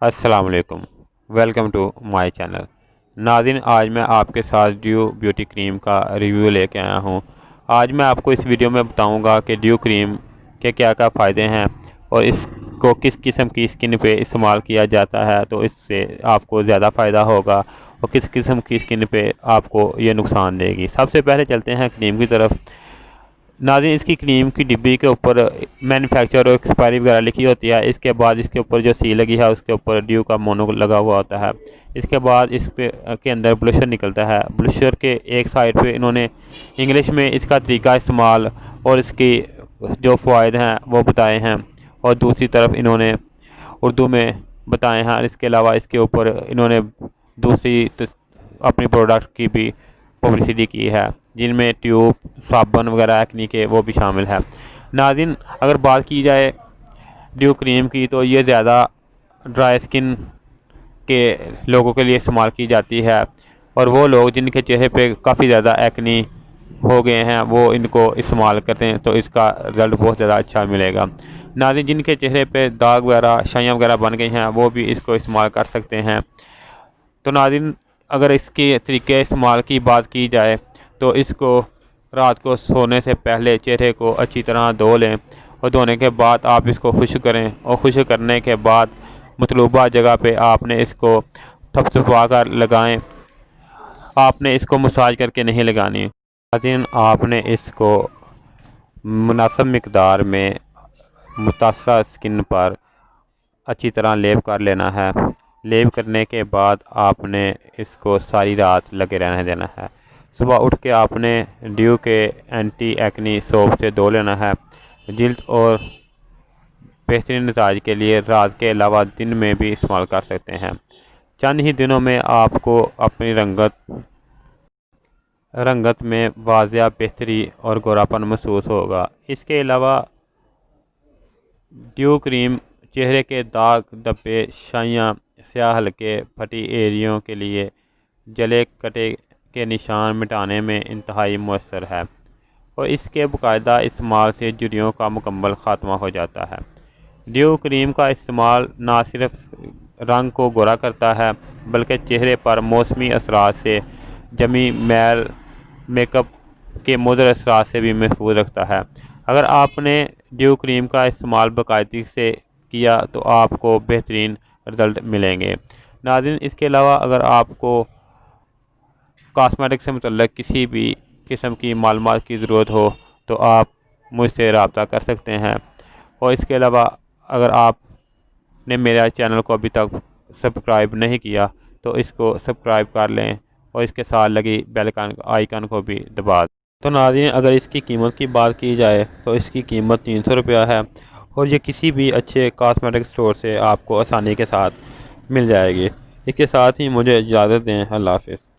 السلام علیکم، welcome to my channel. ناظرین، آج میں آپ کے ساتھ ڈیو بیوٹی کریم کا ریویو لے کے آیا ہوں۔ آج میں آپ کو اس ویڈیو میں بتاؤں گا کہ ڈیو کریم کے کیا کیا فائدے ہیں اور اس کو کس قسم کی اسکن پہ استعمال کیا جاتا ہے تو اس سے آپ کو زیادہ فائدہ ہوگا اور کس قسم کی اسکن پہ آپ کو یہ نقصان دے گی۔ سب سے پہلے چلتے ہیں کریم کی طرف۔ ناظرین، اس کی کریم کی ڈبی کے اوپر مینوفیکچر اور ایکسپائری وغیرہ لکھی ہوتی ہے۔ اس کے بعد اس کے اوپر جو سی لگی ہے اس کے اوپر ڈیو کا مونو لگا ہوا ہوتا ہے۔ اس کے بعد اس پہ کے اندر بلشر نکلتا ہے۔ بلشر کے ایک سائڈ پہ انہوں نے انگلش میں اس کا طریقہ استعمال اور اس کی جو فوائد ہیں وہ بتائے ہیں، اور دوسری طرف انہوں نے اردو میں بتائے ہیں۔ اس کے علاوہ اس کے اوپر انہوں نے دوسری اپنی پروڈکٹ کی بھی پبلسٹی کی ہے، جن میں ٹیوب، صابن وغیرہ ایکنی کے وہ بھی شامل ہے۔ ناظرین، اگر بات کی جائے ڈیو کریم کی تو یہ زیادہ ڈرائی اسکن کے لوگوں کے لیے استعمال کی جاتی ہے، اور وہ لوگ جن کے چہرے پہ کافی زیادہ ایکنی ہو گئے ہیں وہ ان کو استعمال کرتے ہیں تو اس کا رزلٹ بہت زیادہ اچھا ملے گا۔ ناظرین، جن کے چہرے پہ داغ وغیرہ، شائیاں وغیرہ بن گئی ہیں وہ بھی اس کو استعمال کر سکتے ہیں۔ تو ناظرین، اگر اس کے طریقے استعمال کی بات کی جائے تو اس کو رات کو سونے سے پہلے چہرے کو اچھی طرح دھو لیں، اور دھونے کے بعد آپ اس کو خشک کریں، اور خشک کرنے کے بعد مطلوبہ جگہ پہ آپ نے اس کو تھپتھپا کر لگائیں۔ آپ نے اس کو مساج کر کے نہیں لگانی۔ ناظرین، آپ نے اس کو مناسب مقدار میں متاثرہ اسکن پر اچھی طرح لیپ کر لینا ہے۔ لیپ کرنے کے بعد آپ نے اس کو ساری رات لگے رہنے دینا ہے۔ صبح اٹھ کے آپ نے ڈیو کے اینٹی ایکنی سوپ سے دھو لینا ہے۔ جلد اور بہترین نتائج کے لیے رات کے علاوہ دن میں بھی استعمال کر سکتے ہیں۔ چند ہی دنوں میں آپ کو اپنی رنگت میں واضح بہتری اور گوراپن محسوس ہوگا۔ اس کے علاوہ ڈیو کریم چہرے کے داغ، دھبے، شائیاں، سیاہ ہلکے پھٹی ایریوں کے لیے جلے کٹے کے نشان مٹانے میں انتہائی مؤثر ہے، اور اس کے باقاعدہ استعمال سے جھریوں کا مکمل خاتمہ ہو جاتا ہے۔ ڈیو کریم کا استعمال نہ صرف رنگ کو گورا کرتا ہے بلکہ چہرے پر موسمی اثرات سے جمی میل، میک اپ کے مضر اثرات سے بھی محفوظ رکھتا ہے۔ اگر آپ نے ڈیو کریم کا استعمال باقاعدگی سے کیا تو آپ کو بہترین رزلٹ ملیں گے۔ ناظرین، اس کے علاوہ اگر آپ کو کاسمیٹک سے متعلق کسی بھی قسم کی معلومات کی ضرورت ہو تو آپ مجھ سے رابطہ کر سکتے ہیں، اور اس کے علاوہ اگر آپ نے میرا چینل کو ابھی تک سبسکرائب نہیں کیا تو اس کو سبسکرائب کر لیں، اور اس کے ساتھ لگی بیل آئیکن کو بھی دبا دیں۔ تو ناظرین، اگر اس کی قیمت کی بات کی جائے تو اس کی قیمت 300 روپیہ ہے، اور یہ کسی بھی اچھے کاسمیٹک سٹور سے آپ کو آسانی کے ساتھ مل جائے گی۔ اس کے ساتھ ہی مجھے اجازت دیں۔ اللہ حافظ۔